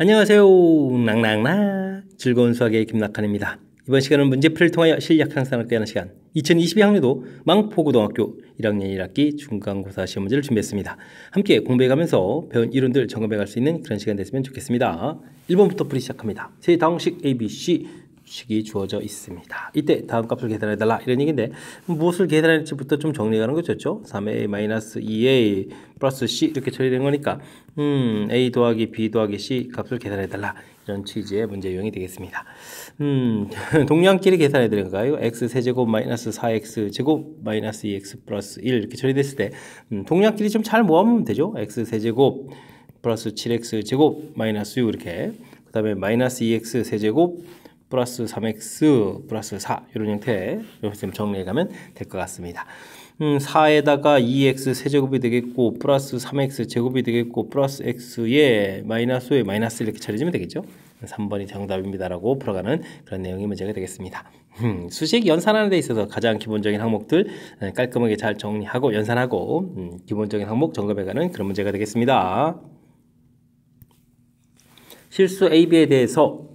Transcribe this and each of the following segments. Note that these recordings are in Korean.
안녕하세요. 낭낭낭 즐거운 수학의 김낙한입니다. 이번 시간은 문제풀이를 통하여 실력 향상을 하는 시간 2022학년도 망포고등학교 1학년 1학기 중간고사 시험 문제를 준비했습니다. 함께 공부해가면서 배운 이론들 점검해갈 수 있는 그런 시간 됐으면 좋겠습니다. 1번부터 풀이 시작합니다. 세 다항식 ABC 식이 주어져 있습니다. 이때 다음 값을 계산해달라 이런 얘기인데 무엇을 계산할지부터 좀 정리하는 거 좋죠. 3a-2a 플러스 c 이렇게 처리된 거니까 a 더하기 b 더하기 c 값을 계산해달라 이런 취지의 문제 유형이 되겠습니다. 동량끼리 계산해드릴까요? x 세제곱 마이너스 4x 제곱 마이너스 2x 플러스 1 이렇게 처리됐을 때 동량끼리 좀 잘 모아보면 되죠. x 세제곱 플러스 7x 제곱 마이너스 6 이렇게 그 다음에 마이너스 2x 세제곱 플러스 3x 플러스 4 이런 형태 이렇게 좀 정리해가면 될 것 같습니다. 4에다가 2x 세제곱이 되겠고 플러스 3x 제곱이 되겠고 플러스 x에 마이너스 5에 마이너스 이렇게 처리하면 되겠죠. 3번이 정답입니다라고 풀어가는 그런 내용의 문제가 되겠습니다. 수식 연산하는 데 있어서 가장 기본적인 항목들 깔끔하게 잘 정리하고 연산하고 기본적인 항목 점검해가는 그런 문제가 되겠습니다. 실수 AB에 대해서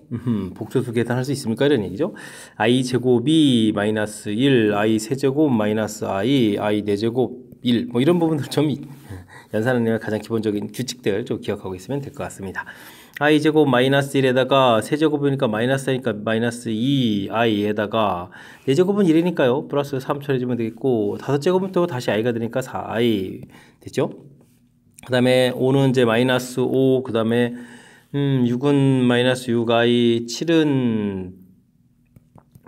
복소수 계산할 수 있습니까? 이런 얘기죠. i 제곱이 마이너스 1, i 세제곱 마이너스 i, i 4제곱 1, 뭐 이런 부분들 좀 연산하는 가장 기본적인 규칙들 좀 기억하고 있으면 될 것 같습니다. i 제곱 마이너스 1에다가 세제곱이니까 마이너스니까 마이너스 2, i에다가 4제곱은 1이니까요. 플러스 3 처리해주면 되겠고 5제곱은 또 다시 i가 되니까 4i 됐죠? 그 다음에 5는 이제 마이너스 5, 그 다음에 6은 마이너스 6i, 7은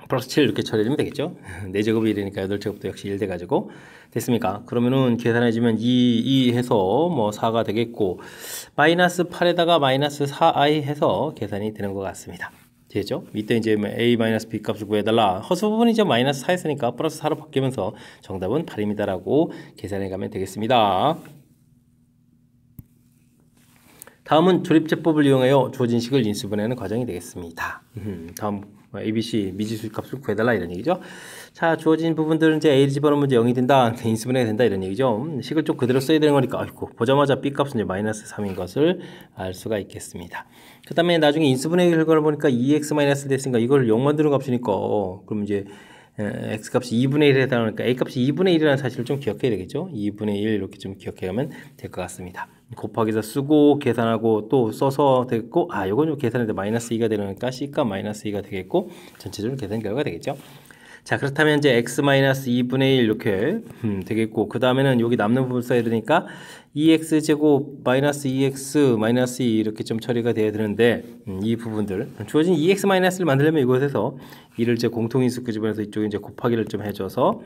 플러스 7 이렇게 처리해주면 되겠죠. 4제곱이 1이니까 8제곱도 역시 1 돼가지고 됐습니까? 그러면은 계산해주면 2 해서 뭐 4가 되겠고 마이너스 8에다가 마이너스 4i 해서 계산이 되는 것 같습니다. 되죠? 이때 이제 a 마이너스 b 값을 구해달라. 허수 부분이 이제 마이너스 4였으니까 플러스 4로 바뀌면서 정답은 8입니다라고 계산해가면 되겠습니다. 다음은 조립제법을 이용하여 주어진 식을 인수분해하는 과정이 되겠습니다. 다음 ABC 미지수 값을 구해달라 이런 얘기죠. 자, 주어진 부분들은 이제 A를 집어넣으면 이제 0이 된다, 인수분해가 된다 이런 얘기죠. 식을 좀 그대로 써야 되는 거니까 아이고 보자마자 B 값은 이제 마이너스 3인 것을 알 수가 있겠습니다. 그 다음에 나중에 인수분해 결과를 보니까 2x 마이너스 됐으니까 이걸 0 만드는 값이니까 그럼 이제 x 값이 2분의 1에 해당하니까 a 값이 2분의 1이라는 사실을 좀 기억해야 되겠죠. 2분의 1 이렇게 좀 기억해가면 될 것 같습니다. 곱하기해서 쓰고 계산하고 또 써서 되겠고 요건 좀 계산해도 마이너스 2가 되니까 c가 마이너스 2가 되겠고 전체적으로 계산 결과가 되겠죠. 자, 그렇다면 이제 x 마이너스 2분의 1 이렇게 되겠고 그 다음에는 여기 남는 부분 써야 되니까 2x 제곱 마이너스 2x 마이너스 2 이렇게 좀 처리가 돼야 되는데 이 부분들 주어진 2x 마이너스를 만들려면 이곳에서 2를 이제 공통인수 끄집어내서 이쪽에 이제 곱하기를 좀 해줘서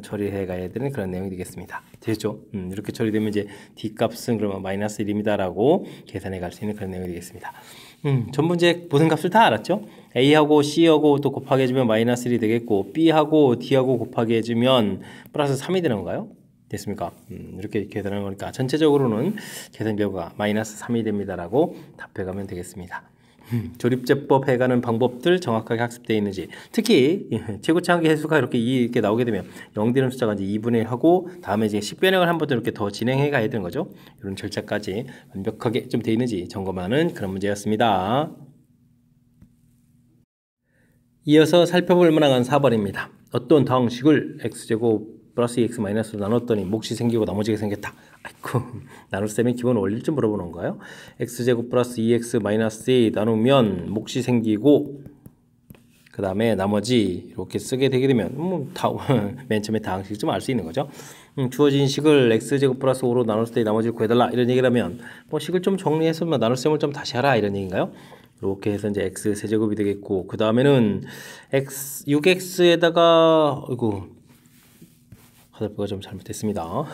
처리해 가야 되는 그런 내용이 되겠습니다. 되죠? 이렇게 처리되면 이제 d 값은 그러면 마이너스 1입니다라고 계산해 갈 수 있는 그런 내용이 되겠습니다. 전 문제 모든 값을 다 알았죠? A하고 C하고 또 곱하기 해주면 마이너스 1이 되겠고 B하고 D하고 곱하기 해주면 플러스 3이 되는 건가요? 됐습니까? 이렇게 계산하는 거니까 전체적으로는 계산 결과가 마이너스 3이 됩니다라고 답해가면 되겠습니다. 조립제법 해가는 방법들 정확하게 학습되어 있는지 특히 최고차항의 해수가 이렇게 나오게 되면 0 되는 숫자가 이제 2분의 1 하고 다음에 이제 식변형을 한 번 더 이렇게 더 진행해 가야 되는 거죠. 이런 절차까지 완벽하게 좀 되어 있는지 점검하는 그런 문제였습니다. 이어서 살펴볼 만한 4번입니다. 어떤 다항식을 x제곱 플러스 2x 마이너스로 나눴더니 몫이 생기고 나머지가 생겼다. 아이고, 나눌 셈의 기본 원리를 좀 물어보는 거예요. x제곱 플러스 2x 마이너스 2 나누면 몫이 생기고 그 다음에 나머지 이렇게 쓰게 되게 되면 맨 처음에 다항식 좀 알 수 있는 거죠. 주어진 식을 x제곱 플러스 5로 나눴을 때 나머지를 구해달라 이런 얘기를 하면 뭐 식을 좀 정리해서 나눌 셈을 좀 다시 하라 이런 얘기인가요? 이렇게 해서 이제 x 세제곱이 되겠고 그 다음에는 6x에다가 아이고 화살표가 좀 잘못됐습니다.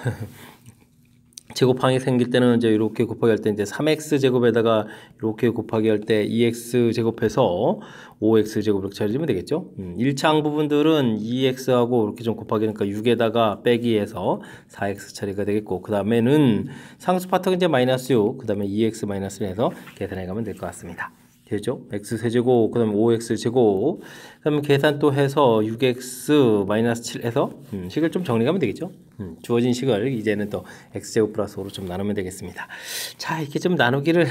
제곱항이 생길 때는 이제 이렇게 곱하기 할 때 이제 3x 제곱에다가 이렇게 곱하기 할 때 2x 제곱해서 5x 제곱 이렇게 처리하면 되겠죠. 1차항 부분들은 2x하고 이렇게 좀 곱하기 하니까 6에다가 빼기 해서 4x 처리가 되겠고 그 다음에는 상수 파트가 이제 마이너스 6, 그 다음에 2x 마이너스를 해서 계산해 가면 될 것 같습니다. 되죠? x 세제곱, 그 다음에 5x 제곱, 그 다음에 계산 또 해서 6x 마이너스 7에서 식을 좀 정리하면 되겠죠? 주어진 식을 이제는 또 x제곱 플러스 5로 좀 나누면 되겠습니다. 자, 이렇게 좀 나누기를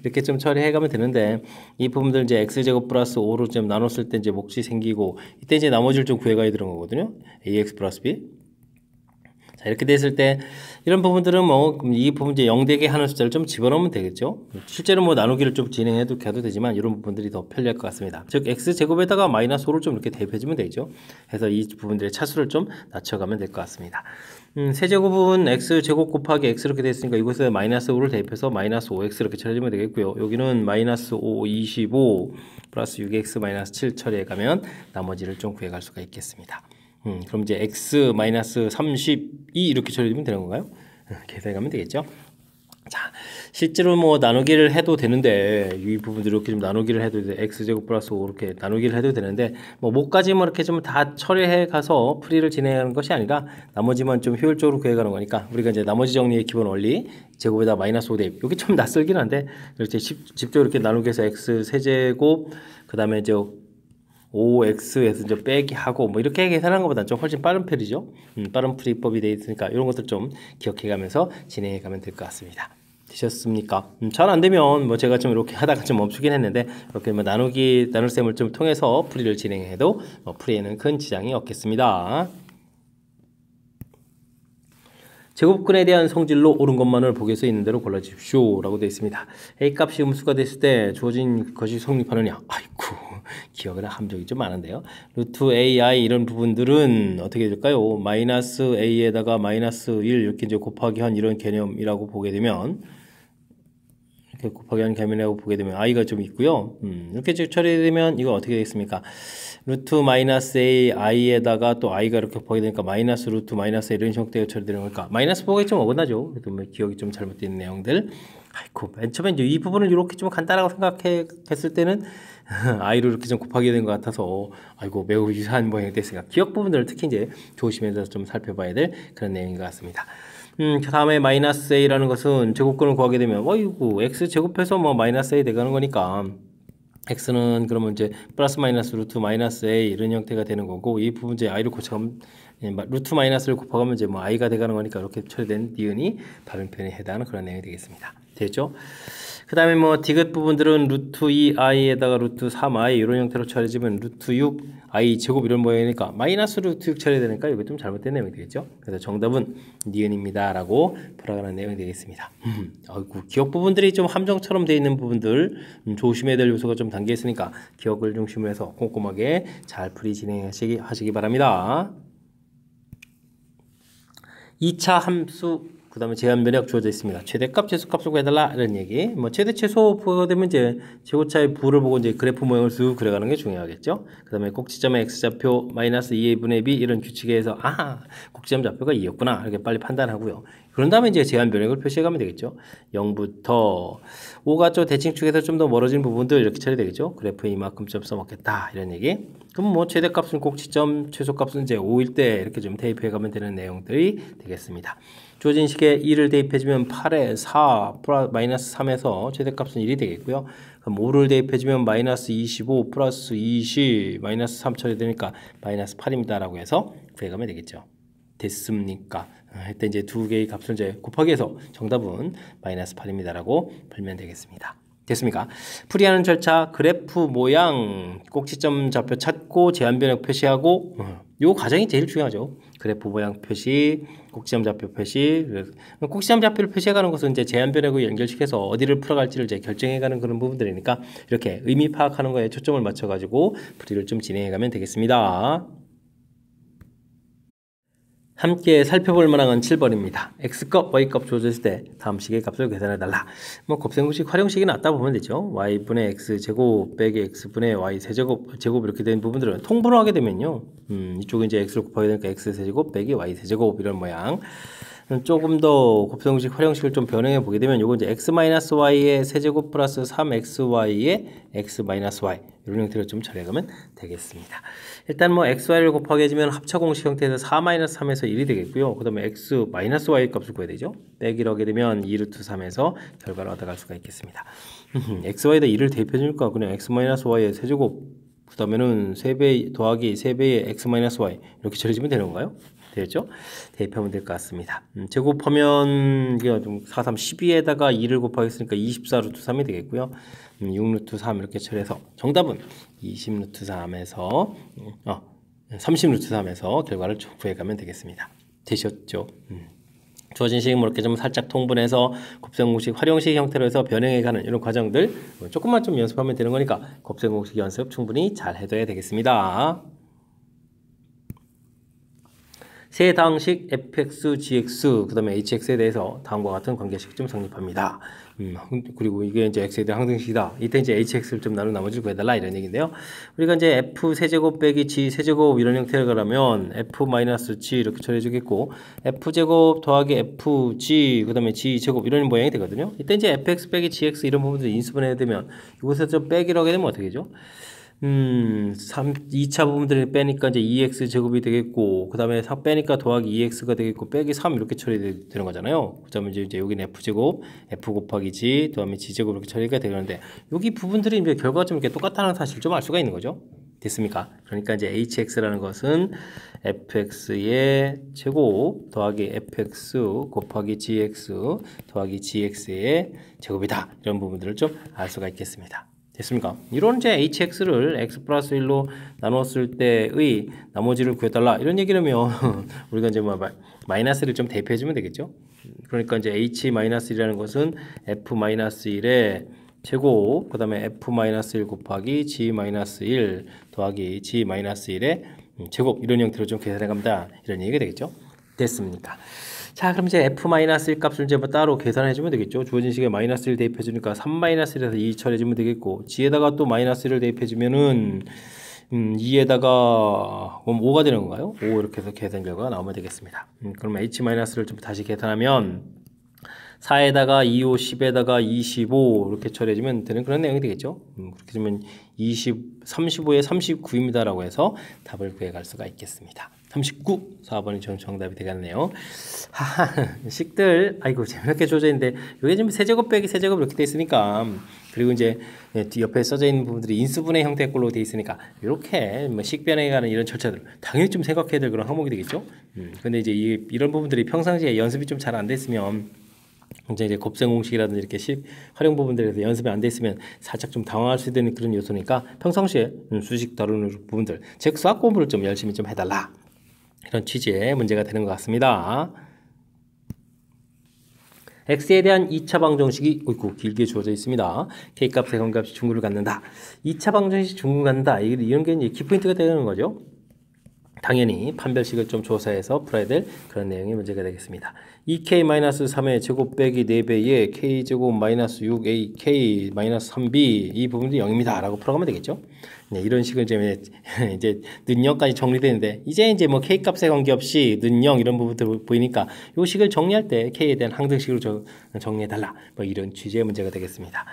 이렇게 좀 처리해 가면 되는데, 이 부분들 이제 x제곱 플러스 5로 좀 나눴을 때 이제 몫이 생기고, 이때 이제 나머지를 좀 구해가야 되는 거거든요. ax 플러스 b. 자, 이렇게 됐을 때 이런 부분들은 뭐 이 부분 이제 0되게 하는 숫자를 좀 집어넣으면 되겠죠. 실제로 뭐 나누기를 좀 진행해도 되지만 이런 부분들이 더 편리할 것 같습니다. 즉 x제곱에다가 마이너스 5를 좀 이렇게 대입해주면 되죠. 그래서 이 부분들의 차수를 좀 낮춰가면 될 것 같습니다. 세제곱은 x제곱 곱하기 x 이렇게 됐으니까 이곳에 마이너스 5를 대입해서 마이너스 5x 이렇게 처리하면 되겠고요. 여기는 마이너스 5, 25 플러스 6x 마이너스 7 처리해가면 나머지를 좀 구해갈 수가 있겠습니다. 그럼 이제 x 마이너스 32 이렇게 처리되면 되는 건가요? 계산하면 되겠죠. 자, 실제로 뭐 나누기를 해도 되는데 이 부분들 이렇게 좀 나누기를 해도 돼. x제곱 플러스 5 이렇게 나누기를 해도 되는데 뭐 뭐까지 뭐 이렇게 좀 다 처리해 가서 풀이를 진행하는 것이 아니라 나머지만 좀 효율적으로 구해가는 거니까 우리가 이제 나머지 정리의 기본 원리 제곱에다 마이너스 5 대입 여기 좀 낯설긴 한데 이렇게 직접 이렇게 나누기 해서 x 세제곱 그 다음에 이제 5x에서 이제 빼기 하고 뭐 이렇게 계산하는 것보다는 좀 훨씬 빠른 편이죠. 빠른 풀이법이 되어 있으니까 이런 것들 좀 기억해 가면서 진행해 가면 될 것 같습니다. 되셨습니까? 잘 안 되면 뭐 제가 좀 이렇게 하다가 좀 멈추긴 했는데 이렇게 뭐 나눌셈을 좀 통해서 풀이를 진행해도 뭐 풀이에는 큰 지장이 없겠습니다. 제곱근에 대한 성질로 옳은 것만을 보기에서 있는 대로 골라주십시오 라고 되어 있습니다. A값이 음수가 됐을 때 주어진 것이 성립하느냐? 아이고 기억은 함정이 좀 많은데요. 루트 AI 이런 부분들은 어떻게 될까요? 마이너스 A에다가 마이너스 1 이렇게 이제 곱하기 한 이런 개념이라고 보게 되면 이렇게 곱하기 한 개념이라고 보게 되면 I가 좀 있고요. 이렇게 처리되면 이거 어떻게 되겠습니까? 루트 마이너스 A, I에다가 또 I가 이렇게 곱하게 되니까 마이너스 루트 마이너스 이런 형태가 처리되는 거니까 마이너스 4가 좀 어긋나죠. 그래도 뭐 기억이 좀 잘못된 내용들. 아이고, 맨 처음에 이제 이 부분을 이렇게 좀 간단하고 생각했을 때는 I로 이렇게 좀 곱하게 된 것 같아서 아이고 매우 유사한 모양이 됐으니까 기억 부분들을 특히 이제 조심해서 좀 살펴봐야 될 그런 내용인 것 같습니다. 그 다음에 마이너스 A라는 것은 제곱근을 구하게 되면 어이구 X 제곱해서 뭐 마이너스 A 돼가는 거니까 x는 그러면 이제 플러스 마이너스 루트 마이너스 a 이런 형태가 되는 거고 이 부분 이제 i를 고쳐가면 루트 마이너스를 곱하면 이제 뭐 i가 돼가는 거니까 이렇게 처리된 니은이 다른 편에 해당하는 그런 내용이 되겠습니다. 됐죠? 그 다음에 뭐 디귿 부분들은 루트 2i에다가 루트 3i 이런 형태로 처리해지면 루트 6i 제곱 이런 모양이니까 마이너스 루트 6 처리되니까 이거 좀 잘못된 내용이 되겠죠? 그래서 정답은 니은입니다 라고 풀어가는 내용이 되겠습니다. 아이고, 기억 부분들이 좀 함정처럼 되어 있는 부분들 조심해야 될 요소가 좀 담겨 있으니까 기억을 중심으로 해서 꼼꼼하게 잘 풀이 진행하시기 바랍니다. 2차 함수 그 다음에 제한 면역 주어져 있습니다. 최대값, 최소값을 구해달라 이런 얘기. 뭐 최대, 최소 보게 되면 이제 최고차의 부를 보고 이제 그래프 모양을 쭉 그려가는 게 중요하겠죠. 그 다음에 꼭지점의 x좌표 마이너스 2a분의 b 이런 규칙에 의해서 꼭지점 좌표가 2였구나 이렇게 빨리 판단하고요. 그런 다음에 이제 제한 면역을 표시해가면 되겠죠. 0부터 5가 좀 대칭축에서 좀 더 멀어진 부분들 이렇게 처리되겠죠. 그래프에 이만큼 좀 써먹겠다 이런 얘기. 그럼 뭐 최대값은 꼭지점, 최소값은 이제 5일 때 이렇게 좀 대입해가면 되는 내용들이 되겠습니다. 주어진 식에 2를 대입해주면 8에 4 마이너스 3에서 최대값은 1이 되겠고요. 그럼 5를 대입해주면 마이너스 25 플러스 20 마이너스 3 처리되니까 마이너스 8입니다 라고 해서 구해가면 되겠죠. 됐습니까? 이때 이제 두 개의 값을 이제 곱하기 해서 정답은 마이너스 8입니다 라고 풀면 되겠습니다. 됐습니까? 풀이하는 절차, 그래프 모양, 꼭지점 좌표 찾고 제한 변역 표시하고 요 과정이 제일 중요하죠. 그래프 모양 표시, 꼭지점 좌표 표시. 꼭지점 좌표를 표시해가는 것은 이제 제한 변역을 연결시켜서 어디를 풀어갈지를 이제 결정해가는 그런 부분들이니까 이렇게 의미 파악하는 거에 초점을 맞춰가지고 풀이를 좀 진행해가면 되겠습니다. 함께 살펴볼 만한 건 7번입니다. x값, y값 주어져 있을 때 다음 식의 값을 계산해달라. 뭐 곱셈공식, 활용식이 낫다 보면 되죠. y분의 x제곱 빼기 x분의 y 세제곱 이렇게 된 부분들은 통분을 하게 되면요. 이쪽은 이제 x를 곱하게 되니까 x 세제곱 빼기 y 세제곱 이런 모양. 조금 더 곱셈공식 활용식을 좀 변형해 보게 되면 요거 이제 x-y의 세제곱 플러스 3xy의 x-y 이런 형태로 좀 처리하면 되겠습니다. 일단 뭐 xy를 곱하게 해주면 합차공식 형태에서 4-3에서 1이 되겠고요. 그 다음에 x-y 값을 구해야 되죠. 빼기를 하게 되면 2루트 3에서 결과를 얻어갈 수가 있겠습니다. xy에다 2를 대입해 주니까 그냥 x-y의 세제곱 그 다음에는 3배 더하기 3배의 x-y 이렇게 처리해주면 되는 건가요? 되겠죠? 대입하면 될 것 같습니다. 제곱하면 이게 좀 4, 3, 12에다가 2를 곱하겠으니까 24 루트 3이 되겠고요. 6 루트 3 이렇게 처리해서 정답은 20 루트 3에서 30 루트 3에서 결과를 구해가면 되겠습니다. 되셨죠? 주어진 식은 이렇게 좀 살짝 통분해서 곱셈공식 활용식 형태로 해서 변형해가는 이런 과정들 조금만 좀 연습하면 되는 거니까 곱셈공식 연습 충분히 잘 해둬야 되겠습니다. 세 다항식 fx, gx, 그 다음에 hx에 대해서 다음과 같은 관계식 좀 성립합니다. 그리고 이게 이제 x에 대한 항등식이다. 이때 이제 hx를 좀 나눈 나머지를 구해달라 이런 얘기인데요. 우리가 이제 f 세제곱 빼기 g 세제곱 이런 형태를 가라면 f-g 이렇게 처리해주겠고 f제곱 더하기 fg 그 다음에 g 제곱 이런 모양이 되거든요. 이때 이제 fx 빼기 gx 이런 부분들 인수분해야 되면 이곳에서 좀 빼기를 하게 되면 어떻게 되죠? 2차 부분들을 빼니까 이제 2x 제곱이 되겠고 그 다음에 4 빼니까 더하기 2x가 되겠고 빼기 3 이렇게 처리되는 거잖아요. 그 다음에 이제 여기는 f제곱 f 곱하기 g 다음에 g제곱 이렇게 처리가 되는데 여기 부분들이 이제 결과가 좀 이렇게 똑같다는 사실 좀 알 수가 있는 거죠. 됐습니까? 그러니까 이제 hx라는 것은 fx의 제곱 더하기 fx 곱하기 gx 더하기 gx의 제곱이다. 이런 부분들을 좀 알 수가 있겠습니다. 됐습니까? 이런 이제 hx를 x 플러스 1로 나눴을 때의 나머지를 구해달라 이런 얘기라면 우리가 이제 뭐 마이너스를 좀 대입해주면 되겠죠. 그러니까 이제 h-1이라는 것은 f-1의 제곱 그 다음에 f-1 곱하기 g-1 더하기 g-1의 제곱 이런 형태로 좀 계산해 갑니다. 이런 얘기가 되겠죠. 됐습니까? 자, 그럼 이제 f-1 값을 이제 뭐 따로 계산해 주면 되겠죠. 주어진 식에 -1 대입해 주니까 3-1에서 2 처리해 주면 되겠고 g에다가 또 -1을 대입해 주면은 2에다가 그럼 5가 되는 건가요? 5 이렇게 해서 계산 결과가 나오면 되겠습니다. 그럼 h-를 좀 다시 계산하면 4에다가 25, 10에다가 25 이렇게 처리해주면 되는 그런 내용이 되겠죠. 그렇게 되면 35에 39입니다 라고 해서 답을 구해갈 수가 있겠습니다. 39, 4번이 정답이 되겠네요. 식들, 아이고, 재밌게 줘져 있는데, 이게 지금 세제곱 빼기 세제곱 이렇게 돼 있으니까, 그리고 이제 옆에 써져 있는 부분들이 인수분해 형태의 걸로 돼 있으니까, 이렇게 뭐 식변에 가는 이런 절차들, 당연히 좀 생각해야 될 그런 항목이 되겠죠. 근데 이제 이런 부분들이 평상시에 연습이 좀 잘 안 됐으면, 이제 곱셈 공식이라든지 이렇게 활용 부분들에서 연습이 안 돼 있으면 살짝 좀 당황할 수 있는 그런 요소니까 평상시에 수식 다루는 부분들, 즉 수학 공부를 좀 열심히 좀 해달라. 이런 취지의 문제가 되는 것 같습니다. x에 대한 2차 방정식이 길게 주어져 있습니다. k값의 관계값이 중구를 갖는다. 2차 방정식이 중구를 갖는다. 이런 게 이제 키포인트가 되는 거죠. 당연히 판별식을 좀 조사해서 풀어야 될 그런 내용의 문제가 되겠습니다. 2k-3의 제곱 빼기 4배의 k제곱 마이너스 6ak 마이너스 3b 이 부분도 0입니다 라고 풀어가면 되겠죠. 네, 이런 식으로 이제 는영까지 정리되는데 이제 뭐 k값에 관계없이 는0 이런 부분들 보이니까 이 식을 정리할 때 k에 대한 항등식으로 정리해달라 뭐 이런 취지의 문제가 되겠습니다.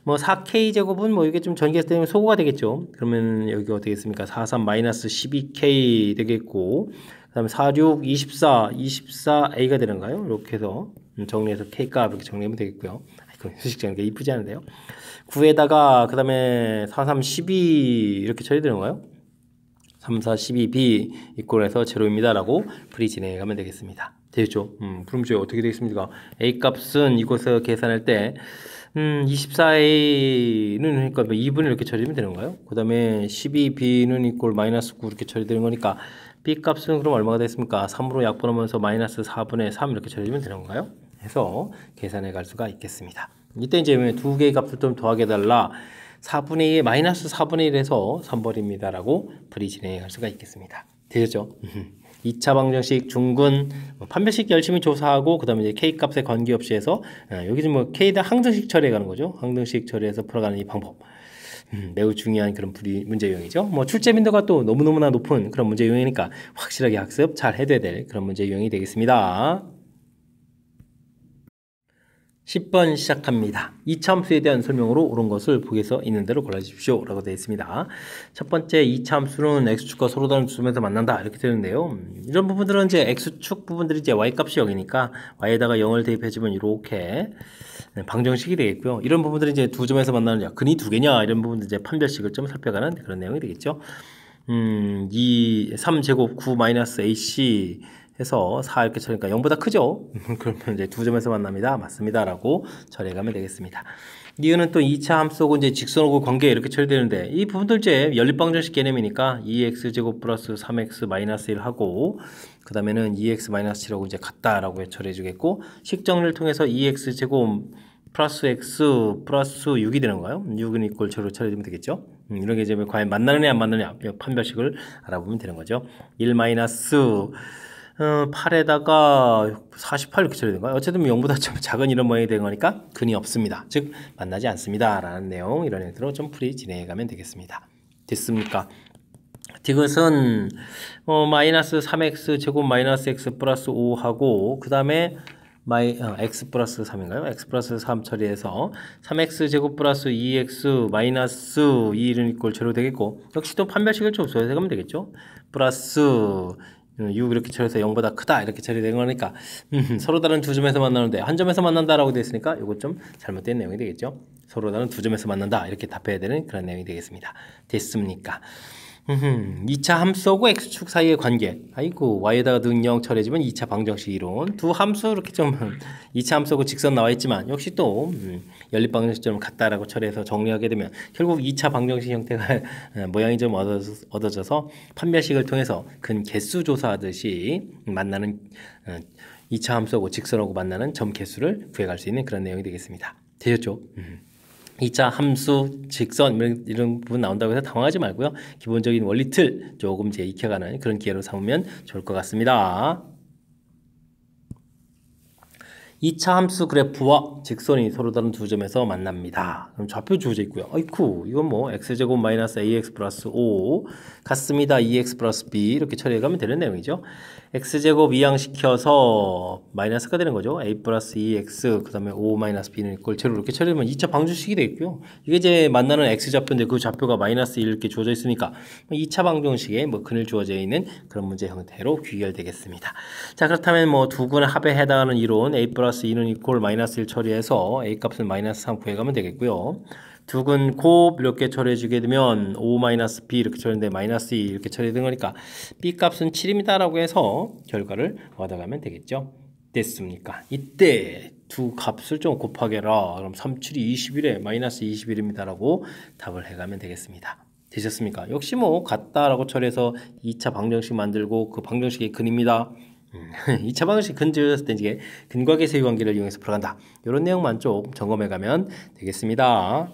뭐 4k 제곱은 뭐 이게 좀 전개했을 때 소거가 되겠죠. 그러면 여기 어떻게 되겠습니까? 43 마이너스 12k 되겠고 그 다음에 46 24a가 되는가요? 이렇게 해서 정리해서 k값 이렇게 정리하면 되겠고요. 수식 정리 이쁘지 않은데요. 9에다가 그 다음에 4, 3, 12 이렇게 처리되는 건가요? 3, 4, 12b 이꼴해서 제로입니다 라고 풀이 진행해 가면 되겠습니다. 되겠죠? 그럼 이제 어떻게 되겠습니까? a 값은 이곳에서 계산할 때 24a는 그러니까 2분의 이렇게 처리하면 되는 건가요? 그 다음에 12b는 이꼴 마이너스 9 이렇게 처리되는 거니까 b 값은 그럼 얼마가 됐습니까? 3으로 약분하면서 마이너스 4분의 3 이렇게 처리하면 되는 건가요? 해서 계산해 갈 수가 있겠습니다. 이때 이제 두 개의 값을 좀 더하게 달라 4분의 2에 마이너스 4분의 1에서 3번입니다 라고 풀이 진행해 갈 수가 있겠습니다. 되셨죠? 2차 방정식 중근 판별식 열심히 조사하고 그 다음에 이제 k값에 관계없이 해서 여기 지금 뭐 k에 대한 항등식 처리해 가는 거죠. 항등식 처리해서 풀어가는 이 방법 매우 중요한 그런 문제 유형이죠. 뭐 출제 빈도가 또 너무너무나 높은 그런 문제 유형이니까 확실하게 학습 잘 해둬야 될 그런 문제 유형이 되겠습니다. 10번 시작합니다. 이차함수에 대한 설명으로 옳은 것을 보기에서 있는 대로 골라주십시오 라고 되어 있습니다. 첫 번째 이차함수는 x축과 서로 다른 두 점에서 만난다 이렇게 되는데요. 이런 부분들은 이제 x축 부분들이 이제 y값이 0이니까 y에다가 0을 대입해주면 이렇게 방정식이 되겠고요. 이런 부분들이 이제 두 점에서 만나느냐, 근이 두 개냐 이런 부분들 이제 판별식을 좀 살펴가는 그런 내용이 되겠죠. 3제곱 9 마이너스 ac 해서 4 이렇게 처리니까 0보다 크죠? 그러면 이제 두 점에서 만납니다. 맞습니다. 라고 처리해가면 되겠습니다. 이거는 또 2차 함수하고 이제 직선하고 관계 이렇게 처리되는데 이 부분들 이제 연립방정식 개념이니까 2x제곱 플러스 3x 마이너스 1 하고 그 다음에는 2x 마이너스 7하고 이제 같다라고 처리해주겠고 식정리를 통해서 2x제곱 플러스 x 플러스 6이 되는 거예요. 6은 이꼴 제로 처리되면 되겠죠. 이런 게 이제 과연 만나느냐 안 만나느냐 판별식을 알아보면 되는 거죠. 1 마이너스 8에다가 48 이렇게 처리된 거예요. 어쨌든 0보다 좀 작은 이런 모양이 된 거니까 근이 없습니다. 즉 만나지 않습니다. 라는 내용 이런 형태로 좀 풀이 진행해 가면 되겠습니다. 됐습니까? 이것은 마이너스 3x 제곱 마이너스 x 플러스 5하고 그 다음에 x 플러스 3인가요? x 플러스 3 처리해서 3x 제곱 플러스 2x 마이너스 2는 이꼴 제로 되겠고 역시 또 판별식을 좀 써야 되면 되겠죠? 플러스 6 이렇게 처리해서 0보다 크다 이렇게 처리된 거니까 서로 다른 두 점에서 만나는데 한 점에서 만난다라고 되어 있으니까 이거 좀 잘못된 내용이 되겠죠. 서로 다른 두 점에서 만난다 이렇게 답해야 되는 그런 내용이 되겠습니다. 됐습니까? 2차 함수하고 x축 사이의 관계. 아이고 y에다가 능령 처리해주면 2차 방정식 이론. 두 함수 이렇게 좀 2차 함수하고 직선 나와 있지만 역시 또 연립방정식처럼 같다라고 처리해서 정리하게 되면 결국 2차 방정식 형태가 모양이 좀 얻어져서 판별식을 통해서 근 개수 조사하듯이 만나는 2차 함수하고 직선하고 만나는 점 개수를 구해갈 수 있는 그런 내용이 되겠습니다. 되셨죠? 2차 함수, 직선 이런 부분 나온다고 해서 당황하지 말고요. 기본적인 원리 틀 조금 이제 익혀가는 그런 기회로 삼으면 좋을 것 같습니다. 2차 함수 그래프와 직선이 서로 다른 두 점에서 만납니다. 그럼 좌표 주어져 있고요. 아이쿠 이건 뭐 x제곱 마이너스 ax 플러스 5 같습니다. 2x 플러스 b 이렇게 처리해가면 되는 내용이죠. x제곱 이항시켜서 마이너스가 되는 거죠. a 플러스 2x 그 다음에 5 마이너스 b는 이꼴 제로 이렇게 처리하면 2차 방정식이 되겠고요. 이게 이제 만나는 x좌표인데 그 좌표가 마이너스 1 이렇게 주어져 있으니까 2차 방정식에 뭐 근을 주어져 있는 그런 문제 형태로 귀결되겠습니다. 자 그렇다면 뭐 두 근의 합에 해당하는 이론 a 플러스 2는 이꼴 마이너스 1 처리해서 a 값을 마이너스 3 구해가면 되겠고요. 두 근 곱 이렇게 처리해주게 되면 5 마이너스 b 이렇게 처리했는데 마이너스 2 이렇게 처리된 거니까 b 값은 7입니다 라고 해서 결과를 얻어가면 되겠죠. 됐습니까? 이때 두 값을 좀 곱하게라. 그럼 3, 7이 21에 마이너스 21입니다 라고 답을 해가면 되겠습니다. 되셨습니까? 역시 뭐 같다라고 처리해서 2차 방정식 만들고 그 방정식의 근입니다. 2차 방정식 근 지었을 때 이제 근과 계수의 관계를 이용해서 풀어간다. 이런 내용만 좀 점검해 가면 되겠습니다.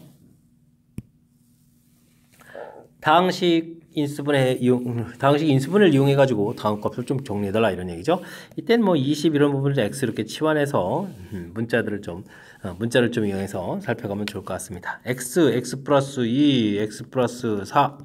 다항식 인수분을 이용해 가지고 다음 값을 좀 정리해 달라 이런 얘기죠. 이때는 뭐 20 이런 부분을 x 이렇게 치환해서 문자를 좀 이용해서 살펴가면 좋을 것 같습니다. x 플러스 2, x 플러스 4,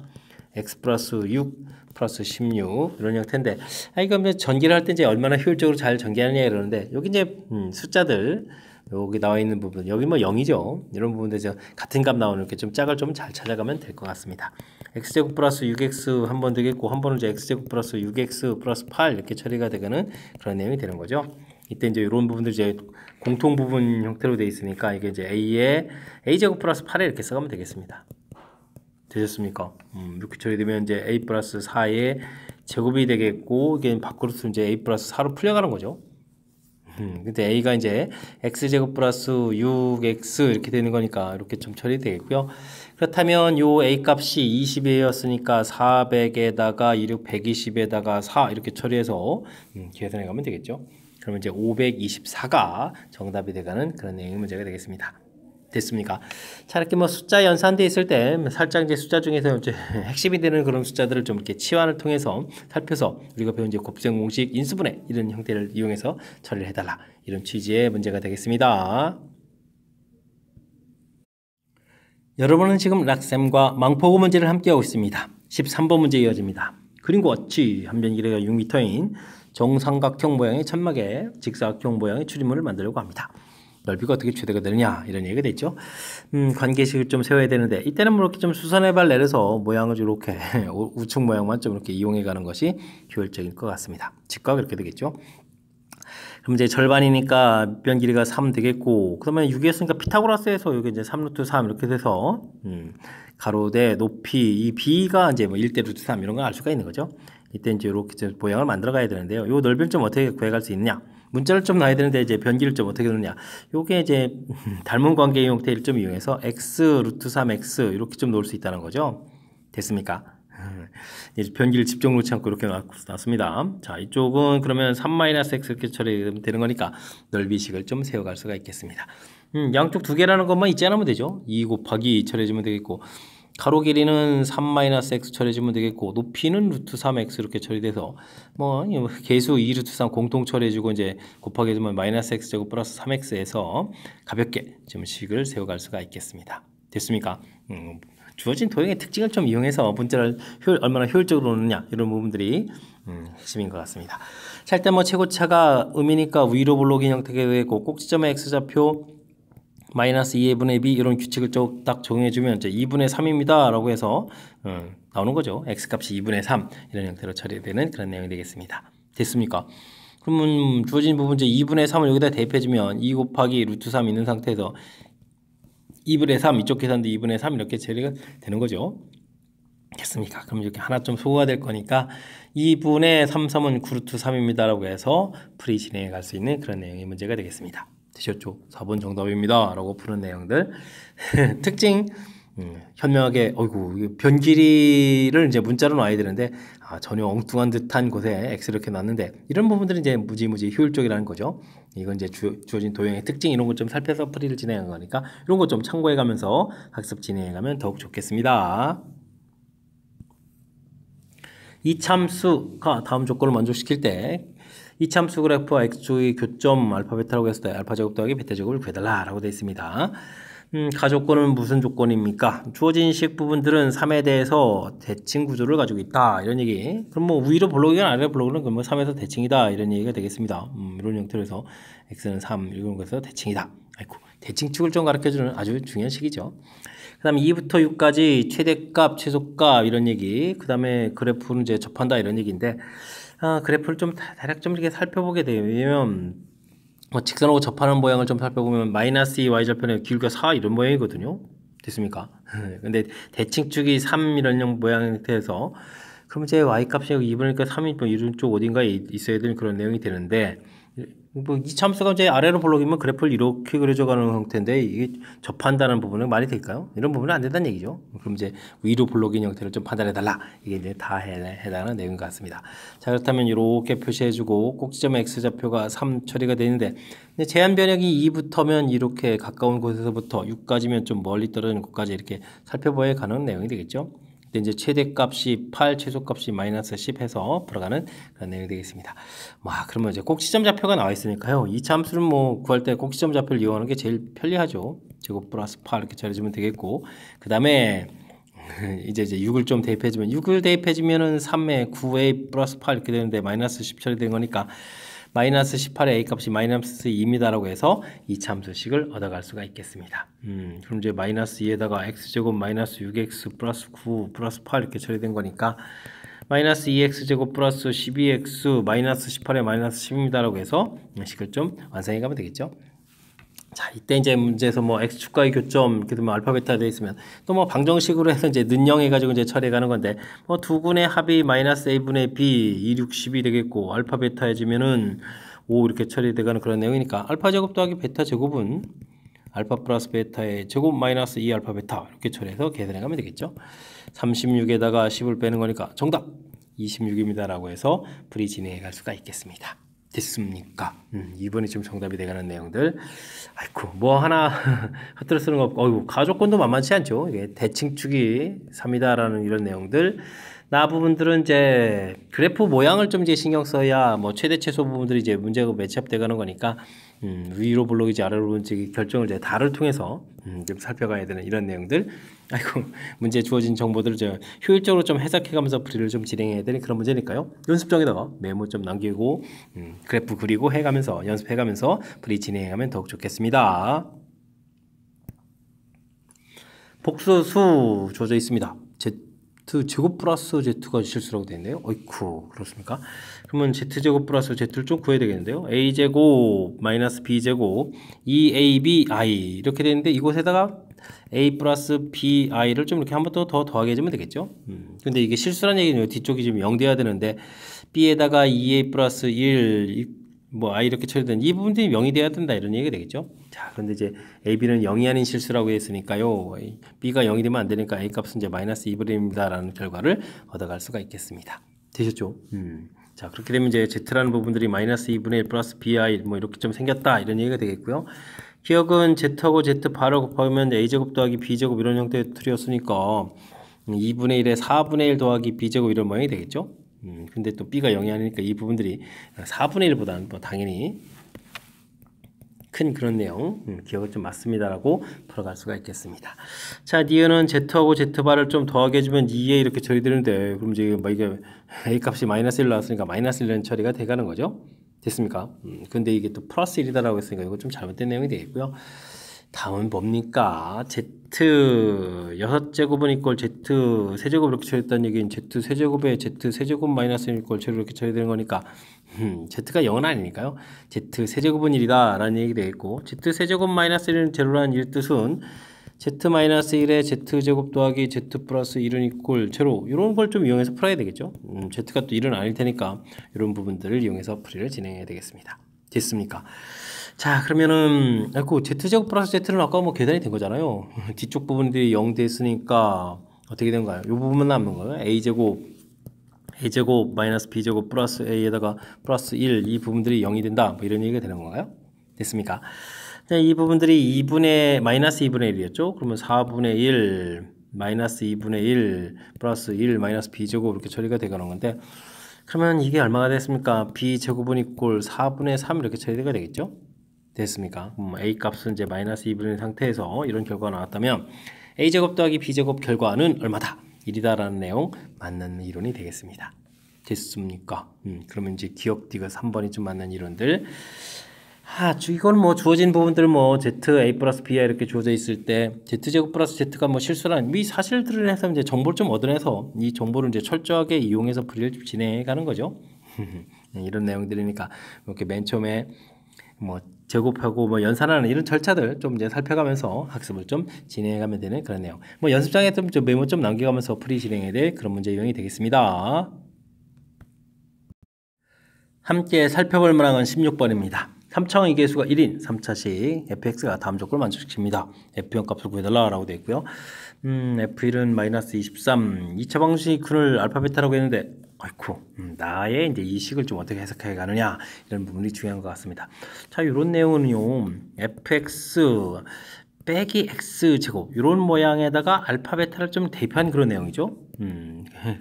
x 플러스 6 플러스 16 이런 형태인데 이거 전개를 할 때 이제 얼마나 효율적으로 잘 전개하느냐 이러는데 여기 이제 숫자들 여기 나와 있는 부분 여기 뭐 0이죠. 이런 부분들 같은 값 나오는 이렇게 좀 짝을 좀 잘 찾아가면 될 것 같습니다. x제곱 플러스 6x 한 번 되겠고 한 번은 이제 x제곱 플러스 6x 플러스 8 이렇게 처리가 되는 그런 내용이 되는 거죠. 이때 이제 이런 부분들 이제 공통 부분 형태로 되어 있으니까 이게 이제 a에 a제곱 플러스 8에 이렇게 써가면 되겠습니다. 되셨습니까? 이렇게 처리되면 이제 a 플러스 4의 제곱이 되겠고 이게 밖으로 쓰면 이제 a 플러스 4로 풀려가는 거죠. 근데 a가 이제 x제곱 플러스 6x 이렇게 되는 거니까 이렇게 좀 처리되겠고요. 그렇다면 요 a 값이 20이었으니까 400에다가 26 120에다가 4 이렇게 처리해서 계산해 가면 되겠죠. 그러면 이제 524가 정답이 돼가는 그런 내용의 문제가 되겠습니다. 됐습니까? 자, 이렇게 뭐 숫자 연산돼 있을 때 살짝 이제 숫자 중에서 이제 핵심이 되는 그런 숫자들을 좀 이렇게 치환을 통해서 살펴서 우리가 배운 이제 곱셈 공식, 인수분해 이런 형태를 이용해서 처리를 해달라 이런 취지의 문제가 되겠습니다. 여러분은 지금 락셈과 망포구 문제를 함께하고 있습니다. 13번 문제 이어집니다. 그림과 같이 한 변 길이가 6m인 정삼각형 모양의 천막에 직사각형 모양의 출입문을 만들려고 합니다. 넓이가 어떻게 최대가 되느냐 이런 얘기가 됐죠. 관계식을 좀 세워야 되는데 이때는 뭐 이렇게 좀 수선의 발 내려서 모양을 이렇게 우측 모양만 좀 이렇게 이용해 가는 것이 효율적일 것 같습니다. 직과 그렇게 되겠죠. 그럼 이제 절반이니까 밑변 길이가 3 되겠고, 그러면 6이었으니까 피타고라스에서 여기 이제 3루트 3 이렇게 돼서, 가로 대 높이, 이 b가 이제 뭐 1대 루트 3 이런 걸 알 수가 있는 거죠. 이때 이제 이렇게 모양을 만들어 가야 되는데요. 요 넓이를 좀 어떻게 구해갈 수 있느냐. 문자를 좀 놔야 되는데 이제 변기를 좀 어떻게 넣느냐. 요게 이제 닮은 관계 형태를 좀 이용해서 x 루트 3x 이렇게 좀 놓을 수 있다는 거죠. 됐습니까? 이제 변기를 집중 놓지 않고 이렇게 놨습니다. 자, 이쪽은 그러면 3-x 이렇게 처리되는 거니까 넓이식을 좀 세워갈 수가 있겠습니다. 양쪽 두 개라는 것만 있지 않으면 되죠. 2 곱하기 처리해주면 되겠고, 가로 길이는 3-x 처리해주면 되겠고, 높이는 루트 3x 이렇게 처리돼서, 뭐, 계수 2 루트 3 공통 처리해주고, 이제 곱하기 해주면 마이너스 x 제곱 플러스 3x에서 가볍게 좀 식을 세워갈 수가 있겠습니다. 됐습니까? 주어진 도형의 특징을 좀 이용해서 문자를 얼마나 효율적으로 놓느냐 이런 부분들이 핵심인 것 같습니다. 자, 일단 뭐 최고차가 음이니까 위로 블록인 형태가 되고 꼭지점의 x좌표 마이너스 2분의 b 이런 규칙을 딱 적용해주면 이제 2분의 3입니다 라고 해서 나오는 거죠. x값이 2분의 3 이런 형태로 처리되는 그런 내용이 되겠습니다. 됐습니까? 그러면 주어진 부분 이제 2분의 3을 여기다 대입해주면 2 곱하기 루트 3 있는 상태에서 2분의 3 이쪽 계산도 2분의 3 이렇게 처리가 되는 거죠. 됐습니까? 그럼 이렇게 하나 좀 소거가 될 거니까 2분의 3,3은 9루트 3입니다 라고 해서 풀이 진행해 갈 수 있는 그런 내용의 문제가 되겠습니다. 되셨죠? 4번 정답입니다 라고 푸는 내용들. 특징 현명하게 어이구 변 길이를 이제 문자로 놔야 되는데 전혀 엉뚱한 듯한 곳에 x 이렇게 놨는데 이런 부분들은 이제 무지 효율적이라는 거죠. 이건 이제 주어진 도형의 특징 이런 걸 좀 살펴서 풀이를 진행한 거니까 이런 거 좀 참고해 가면서 학습 진행해 가면 더욱 좋겠습니다. 이참수가 다음 조건을 만족시킬 때 이참수 그래프와 x축의 교점 알파 베타라고 했을 때 알파 제곱 더하기 베타 제곱을 구해달라 라고 되어 있습니다. 가조건은 무슨 조건입니까? 주어진 식 부분들은 3에 대해서 대칭 구조를 가지고 있다 이런 얘기. 그럼 뭐 위로 블록이건 아래로 블록은 그럼 뭐 3에서 대칭이다 이런 얘기가 되겠습니다. 이런 형태로 해서 x는 3 이런 것에서 대칭이다. 아이고 대칭축을 좀 가르쳐주는 아주 중요한 식이죠. 그 다음에 2부터 6까지 최대값 최소값 이런 얘기, 그 다음에 그래프는 이제 접한다 이런 얘기인데 그래프를 좀 대략 좀 이렇게 살펴보게 돼요. 왜냐면 직선하고 접하는 모양을 좀 살펴보면 마이너스 2 y절편의 길이가 4 이런 모양이거든요. 됐습니까? 근데 대칭축이 3 이런 모양 상태에서 그럼 이제 y값이 2분이니까 3이 뭐 이런 쪽 어딘가에 있어야 되는 그런 내용이 되는데 뭐 이참수가 이제 아래로 블록이면 그래프를 이렇게 그려져가는 형태인데 이게 접한다는 부분은 말이 될까요? 이런 부분은 안 된다는 얘기죠. 그럼 이제 위로 블록인 형태를 좀 판단해달라. 이게 이제 다 해당하는 내용인 것 같습니다. 자, 그렇다면 이렇게 표시해주고 꼭지점 x좌표가 3 처리가 되는데 제한 변역이 2부터면 이렇게 가까운 곳에서부터 6까지면 좀 멀리 떨어지는 곳까지 이렇게 살펴봐야 가는 내용이 되겠죠. 근데 이제 최대값이 8, 최소값이 마이너스 10 해서 풀어가는 그런 내용이 되겠습니다. 와, 그러면 이제 꼭지점 좌표가 나와 있으니까요. 이 참수를 뭐 구할 때 꼭지점 좌표를 이용하는 게 제일 편리하죠. 제곱 플러스 8 이렇게 처리해주면 되겠고, 그 다음에 이제 6을 좀 대입해주면 6을 대입해주면은 3에 9a 플러스 8 이렇게 되는데 마이너스 10 처리된 거니까 마이너스 18의 a값이 마이너스 2입니다라고 해서 이 참수식을 얻어갈 수가 있겠습니다. 그럼 이제 마이너스 2에다가 x제곱 마이너스 6x 플러스 9 플러스 8 이렇게 처리된 거니까 마이너스 2x제곱 플러스 12x 마이너스 18에 마이너스 10입니다라고 해서 식을 좀 완성해 가면 되겠죠. 자, 이때 이제 문제에서 뭐 x축과의 교점 이렇게 되면 알파 베타 되어 있으면 또 뭐 방정식으로 해서 이제 는영해 가지고 이제 처리해 가는 건데 뭐 두 군의 합이 마이너스 a분의 b 2, 6, 10이 되겠고 알파 베타 해주면은 5 이렇게 처리돼 가는 그런 내용이니까 알파 제곱 더하기 베타 제곱은 알파 플러스 베타의 제곱 마이너스 2 알파 베타 이렇게 처리해서 계산해 가면 되겠죠. 36에다가 10을 빼는 거니까 정답 26입니다 라고 해서 풀이 진행해 갈 수가 있겠습니다. 됐습니까? 2번이 좀 정답이 돼가는 내용들. 아이고, 뭐 하나 흩뜨려 쓰는 거 없고, 어이구, 가족권도 만만치 않죠. 이게 대칭축이 3이다라는 이런 내용들. 나 부분들은 이제 그래프 모양을 좀 이제 신경 써야 뭐 최대 최소 부분들이 이제 문제가 매치업 돼가는 거니까 위로 블록이지 아래로 블록인지 결정을 이제 다를 통해서 좀 살펴가야 되는 이런 내용들. 아이고, 문제에 주어진 정보들을 효율적으로 좀 해석해가면서 풀이를 좀 진행해야 되는 그런 문제니까요. 연습장에다가 메모 좀 남기고 그래프 그리고 해가면서 연습해가면서 풀이 진행하면 더욱 좋겠습니다. 복수수 주어져 있습니다. Z제곱 플러스 Z가 실수라고 되어 있네요. 어이쿠, 그렇습니까? 그러면 Z제곱 플러스 Z를 좀 구해야 되겠는데요. A제곱 마이너스 B제곱 2ABI 이렇게 되는데 이곳에다가 A 플러스 BI를 좀 이렇게 한 번 더 더하게 해주면 되겠죠. 근데 이게 실수란 얘기는 뒤쪽이 지금 0 돼야 되는데 B에다가 2A 플러스 1 뭐 I 이렇게 처리된 이 부분들이 0이 돼야 된다 이런 얘기가 되겠죠. 자, 그런데 이제 A, B는 0이 아닌 실수라고 했으니까요. B가 0이 되면 안 되니까 A 값은 이제 마이너스 2분입니다 라는 결과를 얻어갈 수가 있겠습니다. 되셨죠? 자, 그렇게 되면 이제 Z라는 부분들이 마이너스 2분의 1 플러스 BI 뭐 이렇게 좀 생겼다 이런 얘기가 되겠고요. 기억은 Z하고 Z 바로 곱하면 A제곱 더하기 B제곱 이런 형태의 틀이었으니까 2분의 1에 4분의 1 더하기 B제곱 이런 모양이 되겠죠. 근데 또 B가 0이 아니니까 이 부분들이 4분의 1보다는 뭐 당연히 큰 그런 내용 기억을 좀 맞습니다라고 풀어갈 수가 있겠습니다. 자, 니은은 Z하고 Z바를 좀 더하게 해주면 2에 이렇게 처리되는데 그럼 이제 뭐 이게 A 값이 마이너스 1 나왔으니까 마이너스 1은 처리가 돼가는 거죠. 됐습니까? 근데 이게 또 플러스 1이다라고 했으니까 이거 좀 잘못된 내용이 되겠고요. 다음은 뭡니까? Z 6제곱은 이꼴 Z 세제곱 이렇게 처리했다는 얘기는 Z 세제곱에 Z 세제곱 마이너스 1 이꼴 0 이렇게 처리되는 거니까 Z가 0은 아니니까요. Z 세제곱은 1이다 라는 얘기 되겠고 Z 세제곱 마이너스 1은 제로라는 이 뜻은 Z 마이너스 1에 Z제곱 더하기 Z 플러스 1은 이꼴 제로 이런 걸 좀 이용해서 풀어야 되겠죠. Z가 또 1은 아닐 테니까 이런 부분들을 이용해서 풀이를 진행해야 되겠습니다. 됐습니까? 자, 그러면은 아이고 Z제곱 플러스 Z는 아까 뭐 계산이 된 거잖아요. 뒤쪽 부분들이 0 됐으니까 어떻게 된 거예요? 이 부분만 남는 거예요. A제곱 마이너스 B제곱 플러스 A에다가 플러스 1 이 부분들이 0이 된다 뭐 이런 얘기가 되는 건가요? 됐습니까? 자, 이 부분들이 마이너스 2분의 1이었죠? 그러면 4분의 1 마이너스 2분의 1 플러스 1 마이너스 B제곱 이렇게 처리가 되가는 건데 그러면 이게 얼마가 됐습니까? B제곱은 이꼴 4분의 3 이렇게 처리가 되겠죠? 됐습니까? A 값은 이제 마이너스 2분의 상태에서 이런 결과가 나왔다면 A제곱 더하기 B제곱 결과는 얼마다? 1이다라는 내용 맞는 이론이 되겠습니다. 됐습니까? 그러면 이제 기억 D가 3번이 좀 맞는 이론들. 이건 뭐 주어진 부분들 뭐 Z, A 플러스 B야 이렇게 주어져 있을 때 Z제곱 플러스 Z가 뭐 실수란 이 사실들을 해서 이제 정보를 좀 얻어내서 이 정보를 이제 철저하게 이용해서 풀이를 좀 진행해 가는 거죠. 이런 내용들이니까 이렇게 맨 처음에 뭐 제곱하고 뭐 연산하는 이런 절차들 좀 이제 살펴가면서 학습을 좀 진행해가면 되는 그런 내용. 뭐 연습장에 좀 메모 좀 남겨가면서 풀이 진행해야 될 그런 문제 유형이 되겠습니다. 함께 살펴볼 만한 건 16번입니다. 3차원 이계수가 1인 3차식 fx가 다음 조건을 만족시킵니다. f형 값을 구해달라 라고 되어 있고요. f1은 마이너스 23 2차 방식 근을 알파 베타라고 했는데 아이쿠 나의 이제 이 식을 좀 어떻게 해석해 가느냐 이런 부분이 중요한 것 같습니다. 자, 이런 내용은요 fx 빼기 x제곱 이런 모양에다가 알파 베타를 좀 대입한 그런 내용이죠.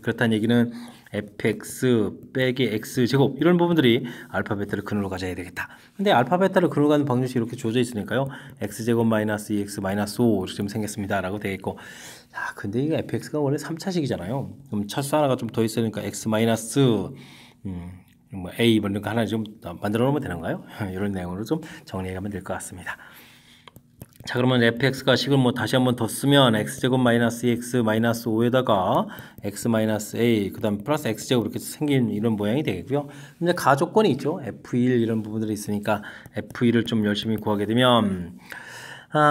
그렇다는 얘기는 fx 빼기 x제곱 이런 부분들이 알파 베타를 근으로 가져야 되겠다. 근데 알파 베타를 근으로 가는 방정식이 이렇게 주어져 있으니까요. x제곱 마이너스 2x 마이너스 5 이렇게 좀 생겼습니다 라고 되어 있고 자, 근데 이게 fx가 원래 3차식이잖아요. 그럼 차수 하나가 좀 더 있으니까 x 마이너스 뭐 a 이런 거 하나 좀 만들어 놓으면 되는가요? 이런 내용으로 좀 정리해 가면 될 것 같습니다. 자, 그러면 fx가 식을 뭐 다시 한번 더 쓰면 x제곱 마이너스 2x 마이너스 5에다가 x 마이너스 a 그 다음에 플러스 x제곱 이렇게 생긴 이런 모양이 되겠고요. 근데 가조건이 있죠. f1 이런 부분들이 있으니까 f1을 좀 열심히 구하게 되면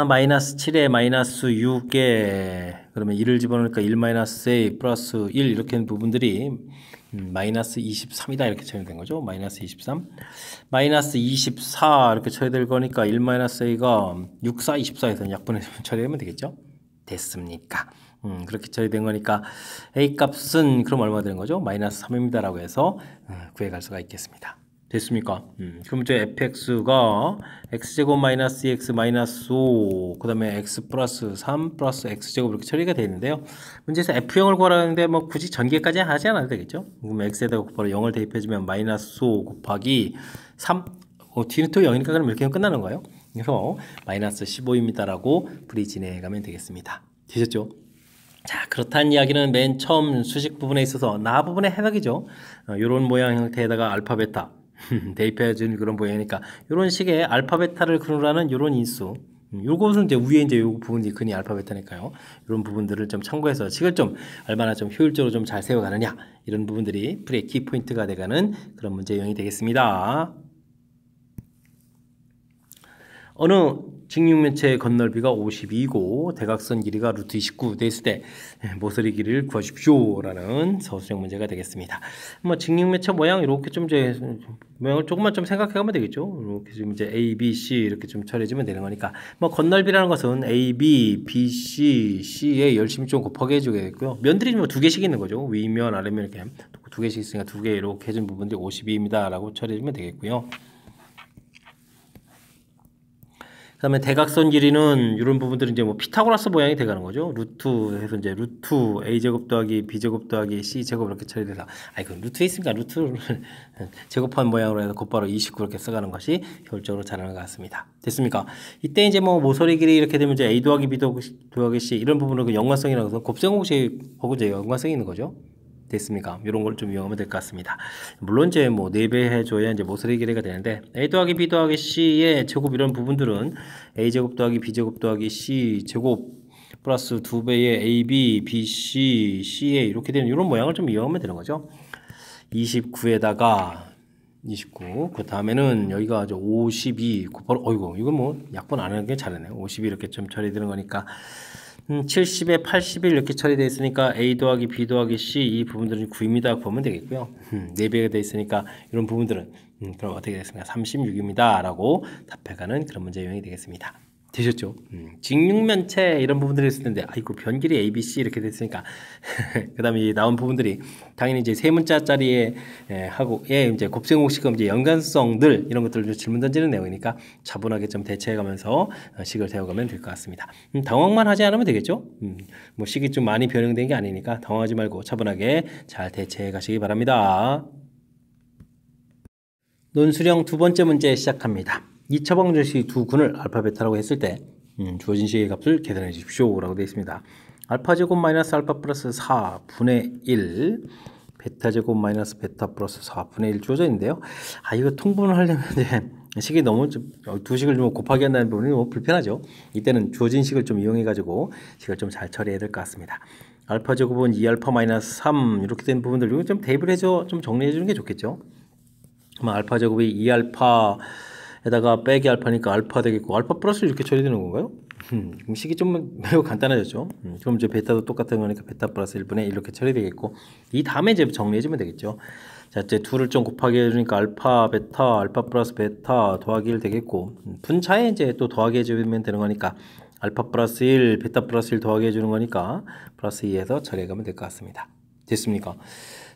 마이너스 7에 마이너스 6에 그러면 1을 집어넣으니까 1 마이너스 a 플러스 1 이렇게 하는 부분들이 마이너스 23이다 이렇게 처리된 거죠. 마이너스 23 마이너스 24 이렇게 처리될 거니까 1 마이너스 a가 6, 4, 24에서 약분해 처리하면 되겠죠. 됐습니까? 그렇게 처리된 거니까 a 값은 그럼 얼마 되는 거죠? 마이너스 3입니다 라고 해서 구해갈 수가 있겠습니다. 됐습니까? 그럼 이제 fx가 x제곱 마이너스 2x 마이너스 5 그 다음에 x 플러스 3 플러스 x제곱 이렇게 처리가 되어 있는데요. 문제에서 f형을 구하라는데 뭐 굳이 전개까지 하지 않아도 되겠죠. 그럼 x에다가 곧바로 0을 대입해주면 마이너스 5 곱하기 3 뒤는 또 0이니까 그럼 이렇게 하면 끝나는 거예요. 그래서 마이너스 15입니다라고 풀이 진행해 가면 되겠습니다. 되셨죠? 자, 그렇다는 이야기는 맨 처음 수식 부분에 있어서 나 부분의 해석이죠. 이런 모양 형태에다가 알파, 베타 대입해준 그런 모양이니까 이런 식의 알파, 베타를 그누라는 이런 인수. 요것은 이제 위에 이제 요 부분이 근이 알파, 베타니까요. 이런 부분들을 좀 참고해서 식을 좀 얼마나 좀 효율적으로 좀 잘 세워가느냐 이런 부분들이 풀이의 키포인트가 돼가는 그런 문제 유형이 되겠습니다. 어느 직육면체의 건널비가 52고 대각선 길이가 루트 29 됐을 때 모서리 길이를 구하십시오 라는 서술형 문제가 되겠습니다. 뭐 직육면체 모양 이렇게 좀 이제 모양을 조금만 좀 생각해 가면 되겠죠. 이렇게 좀 이제 A, B, C 이렇게 좀 처리해주면 되는 거니까 뭐 건널비라는 것은 A, B, B, C, C에 열심히 좀 곱하게 해주겠고요. 면들이 뭐 두 개씩 있는 거죠. 위면, 아래면 이렇게 두 개씩 있으니까 두 개 이렇게 해준 부분들이 52입니다 라고 처리해주면 되겠고요. 그 다음에 대각선 길이는 이런 부분들은 이제 뭐 피타고라스 모양이 돼가는 거죠. 루트 해서 이제 루트 a제곱 더하기 b제곱 더하기 c제곱 이렇게 처리돼서 그 루트에 있으니까 루트를 제곱한 모양으로 해서 곧바로 29 이렇게 써가는 것이 효율적으로 잘하는 것 같습니다. 됐습니까? 이때 이제 뭐 모서리 길이 이렇게 되면 이제 a 더하기 b 더하기 c 이런 부분은 그 연관성이라고 해서 곱셈공식하고 이제 연관성이 있는 거죠. 됐습니까? 이런 걸 좀 이용하면 될 것 같습니다. 물론 이제 뭐 4배 해줘야 이제 모서리 길이가 되는데 a 더하기 b 더하기 c의 제곱 이런 부분들은 a 제곱 더하기 b 제곱 더하기 c 제곱 플러스 2배의 ab, bc, ca 이렇게 되는 이런 모양을 좀 이용하면 되는 거죠. 29에다가 29, 그 다음에는 여기가 52 곱하기, 어이구, 이거 뭐 약분 안 하는 게 잘하네요. 52 이렇게 좀 처리되는 거니까 70에 81 이렇게 처리되어 있으니까 A 더하기 B 더하기 C 이 부분들은 9입니다. 보면 되겠고요. 4배가 되어 있으니까 이런 부분들은 그럼 어떻게 되겠습니까? 36입니다. 라고 답해가는 그런 문제 유형이 되겠습니다. 되셨죠? 직육면체 이런 부분들이 있을 텐데 아이고 변길이 A, B, C 이렇게 됐으니까 그 다음에 나온 부분들이 당연히 이제 세 문자짜리에 하고 이제 곱셈공식과 이제 연관성들 이런 것들을 질문 던지는 내용이니까 차분하게 좀 대처해가면서 식을 세워가면 될 것 같습니다. 당황만 하지 않으면 되겠죠? 뭐 식이 좀 많이 변형된 게 아니니까 당황하지 말고 차분하게 잘 대처해 가시기 바랍니다. 논술형 두 번째 문제 시작합니다. 2차 방정식 두 근을 알파 베타라고 했을 때 주어진 식의 값을 계산해 주십시오 라고 되어 있습니다. 알파 제곱 마이너스 알파 플러스 4분의 1 베타 제곱 마이너스 베타 플러스 4분의 1 주어져 있는데요. 이거 통분을 하려면 이제 식이 너무 두 식을 좀 곱하기 한다는 부분이 너무 불편하죠. 이때는 주어진 식을 좀 이용해 가지고 식을 좀 잘 처리해야 될 것 같습니다. 알파 제곱은 2알파 마이너스 3 이렇게 된 부분들 이거 좀 대입을 해줘 좀 정리해 주는 게 좋겠죠. 알파 제곱이 2알파에다가 빼기 알파니까 알파 되겠고 알파 플러스 이렇게 처리되는 건가요? 식이 좀 매우 간단해졌죠. 그럼 이제 베타도 똑같은 거니까 베타 플러스 1분의 1 이렇게 처리되겠고 이 다음에 이제 정리해주면 되겠죠. 자, 이제 둘을 좀 곱하기 해주니까 알파 베타 알파 플러스 베타 더하기 1 되겠고 분차에 이제 또 더하기 해주면 되는 거니까 알파 플러스 1 베타 플러스 1 더하기 해주는 거니까 플러스 2에서 처리해가면 될 것 같습니다. 됐습니까?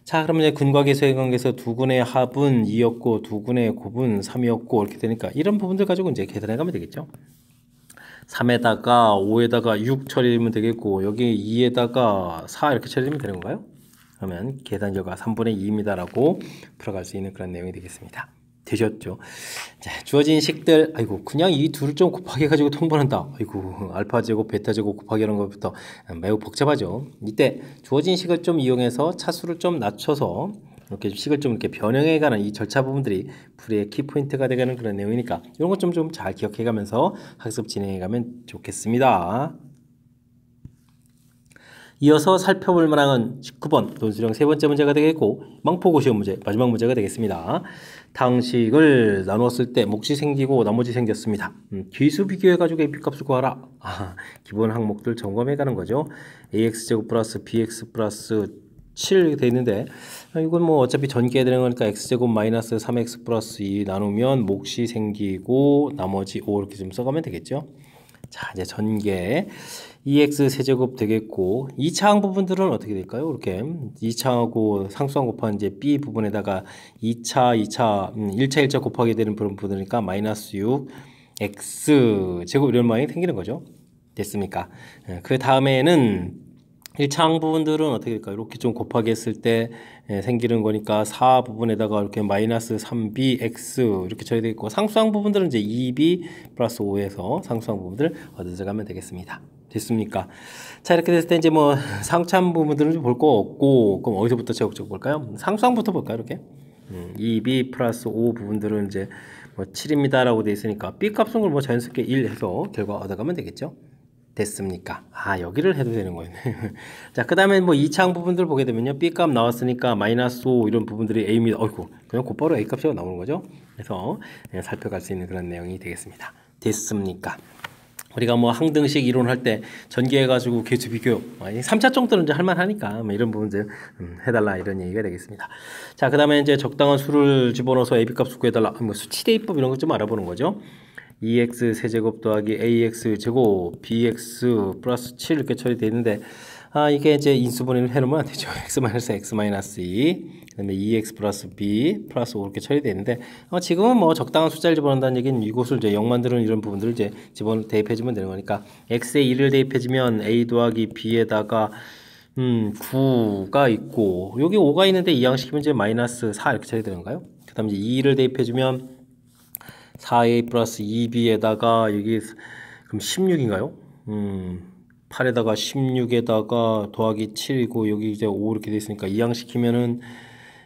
자, 그러면 이제 근과 계수의 관계에서 두 근의 합은 2였고 두 근의 곱은 3이었고 이렇게 되니까 이런 부분들 가지고 이제 계산해 가면 되겠죠. 3에다가 5에다가 6 처리하면 되겠고 여기 2에다가 4 이렇게 처리하면 되는 건가요? 그러면 계산 결과 3분의 2입니다 라고 풀어갈 수 있는 그런 내용이 되겠습니다. 되셨죠? 자, 주어진 식들, 그냥 이 둘을 좀 곱하기 해가지고 통분한다. 알파 제곱, 베타 제곱 곱하기 하는 것부터 매우 복잡하죠. 이때 주어진 식을 좀 이용해서 차수를 좀 낮춰서 이렇게 식을 좀 이렇게 변형해가는 이 절차 부분들이 풀이의 키포인트가 되가는 그런 내용이니까 이런 것 좀 잘 기억해가면서 학습 진행해가면 좋겠습니다. 이어서 살펴볼 만한 19번 논술형 세 번째 문제가 되겠고 망포고시원 문제 마지막 문제가 되겠습니다. 당식을 나누었을 때 몫이 생기고 나머지 생겼습니다. 기수 비교해가지고 AP값을 구하라. 기본 항목들 점검해가는 거죠. AX제곱 플러스 BX 플러스 7 돼 있는데 이건 뭐 어차피 전개해야 되는 거니까 X제곱 마이너스 3X 플러스 2 나누면 몫이 생기고 나머지 5 이렇게 좀 써가면 되겠죠. 자, 이제 전개 2x 세제곱 되겠고 2차항 부분들은 어떻게 될까요? 이렇게 2차하고 상수항 곱한 이제 b 부분에다가 1차 곱하게 되는 그런 부분이니까 마이너스 6 x 제곱 이런 모양이 생기는 거죠. 됐습니까? 그 다음에는 1차항 부분들은 어떻게 될까요? 이렇게 좀 곱하기 했을 때 생기는 거니까 4 부분에다가 이렇게 마이너스 3bx 이렇게 처리되어 있고, 상수항 부분들은 이제 2b 플러스 5에서 상수항 부분들 얻어가면 되겠습니다. 됐습니까? 자, 이렇게 됐을 때 이제 뭐 상수항 부분들은 좀 볼 거 없고, 그럼 어디서부터 제곱적 볼까요? 상수항부터 볼까요? 이렇게 2b 플러스 5 부분들은 이제 뭐 7입니다 라고 되어 있으니까 b 값은 걸 뭐 자연스럽게 1 해서 결과 얻어가면 되겠죠. 됐습니까? 아, 여기를 해도 되는 거예요. 자, 그 다음에 뭐 2차항 부분들 보게 되면요, b 값 나왔으니까 마이너스 5 이런 부분들이 a입니다. 어이구, 그냥 곧바로 a 값이 나오는 거죠. 그래서 살펴갈 수 있는 그런 내용이 되겠습니다. 됐습니까? 우리가 뭐 항등식 이론할 때 전개해가지고 계수 비교 3차 정도는 이제 할만하니까 뭐 이런 부분들 해달라 이런 얘기가 되겠습니다. 자, 그 다음에 이제 적당한 수를 집어넣어서 a b 값 구해달라, 뭐 수치 대입법 이런 것 좀 알아보는 거죠. 2x 세제곱 더하기 ax 제곱 bx 플러스 7 이렇게 처리되어 있는데, 이게 이제 인수분해를 해놓으면 안 되죠. x-2 그 다음에 2x 플러스 b 플러스 5 이렇게 처리되어 있는데, 지금은 뭐 적당한 숫자를 집어넣는다는 얘기는 이곳을 이제 0 만드는 이런 부분들을 이제 대입해주면 되는 거니까, x에 2를 대입해주면 a 더하기 b에다가 9가 있고, 여기 5가 있는데 이항시키면 이제 마이너스 4 이렇게 처리되는가요? 그 다음에 이제 2를 대입해주면 4a 플러스 2b에다가 여기 그럼 16인가요? 8에다가 16에다가 더하기 7이고 여기 이제 5 이렇게 돼 있으니까 이항시키면은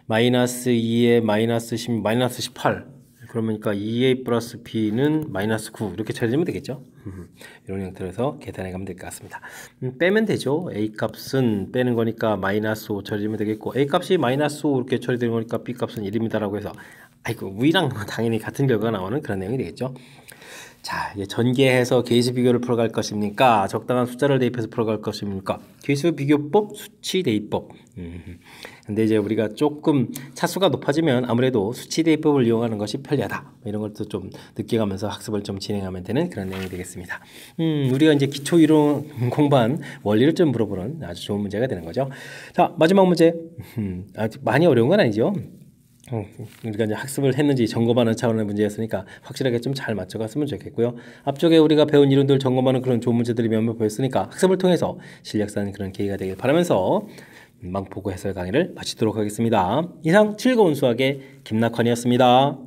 마이너스 2에 마이너스 10, 마이너스 18. 그러니까 2a 플러스 b는 마이너스 9 이렇게 처리되면 되겠죠. 이런 형태로서 계산해 가면 될 것 같습니다. 빼면 되죠. a 값은 빼는 거니까 마이너스 5 처리되면 되겠고, a 값이 마이너스 5 이렇게 처리되는 거니까 b 값은 1입니다 라고 해서, 아이고, 위랑 당연히 같은 결과가 나오는 그런 내용이 되겠죠. 자, 이제 전개해서 계수 비교를 풀어갈 것입니까? 적당한 숫자를 대입해서 풀어갈 것입니까? 계수 비교법, 수치 대입법. 근데 이제 우리가 조금 차수가 높아지면 아무래도 수치 대입법을 이용하는 것이 편리하다, 이런 것도 좀 느껴가면서 학습을 좀 진행하면 되는 그런 내용이 되겠습니다. 우리가 이제 기초 이론 공부한 원리를 좀 물어보는 아주 좋은 문제가 되는 거죠. 자, 마지막 문제. 아주 많이 어려운 건 아니죠. 우리가 이제 학습을 했는지 점검하는 차원의 문제였으니까 확실하게 좀 잘 맞춰갔으면 좋겠고요. 앞쪽에 우리가 배운 이론들 점검하는 그런 좋은 문제들이 몇몇 보였으니까 학습을 통해서 실력 쌓는 그런 계기가 되길 바라면서 망보고 해설 강의를 마치도록 하겠습니다. 이상 즐거운 수학의 김낙환이었습니다.